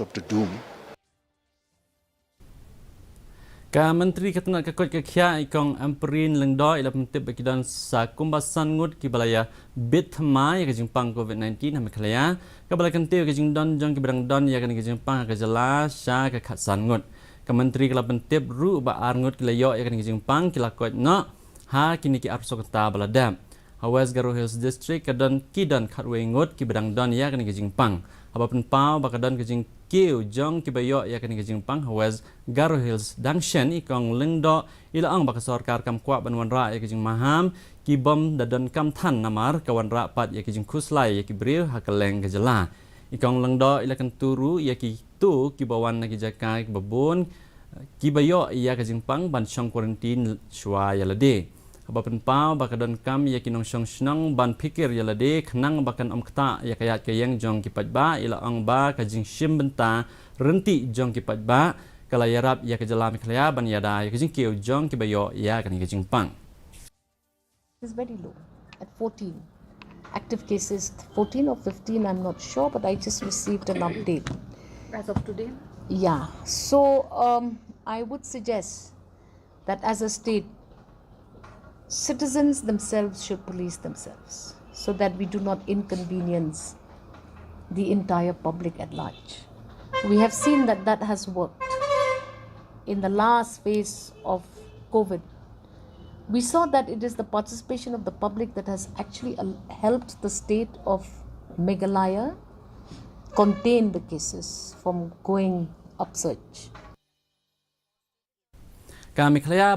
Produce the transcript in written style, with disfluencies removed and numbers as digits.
of the doom. Ka Menteri Ketenaga Kekot Kekia ikong Amperin Lengdo ila pentip bakidan sa kumbasan ngut ki balaya Bithma ya kejimpang COVID-19 hame khalaya ka balai kentiu kejing don jong ki berang don ya kan kejimpang ka jela sya ka khatsan ngut ka Menteri kala pentip ru ba ar ngut kilayo ya kan kejimpang kila kot no ha kini ki arso kata balada West Garo Hills District kadon kidan khatwe ngut ki berang don ya kan kejimpang apapun pau bakadon kejing kiu jong kibayo ya kan kejimpang West Garo Hills Dangshan ikong lengdo ila ang bakasarkar kam kwa banwan ra ya kejing maham ki bom dadon kam than namar kawan ra pat ya kejing kuslai ya ki briu hakeleng kejela ikong lengdo ila kan turu ya ki tu ki bawan na ki jakai ki babun kibayo ya kejimpang ban syong quarantine shwa ya lade Bapan pau bakadon kam ya kinong syong snang ban pikir ya lade kenang bakan kta ya kayat kayang jong kipat ba ila ang ba kajing shim benta renti jong kipat ba kala yarap ya kejelam klaya ban yada ya kajing kiu jong kibayo ya kan kajing pang is very low at 14 active cases 14 or 15 I'm not sure but I just received an update as of today. Yeah, so I would suggest that as a state citizens themselves should police themselves so that we do not inconvenience the entire public at large. We have seen that that has worked. In the last phase of COVID, we saw that it is the participation of the public that has actually helped the state of Meghalaya contain the cases from going upsurge. Kami klaya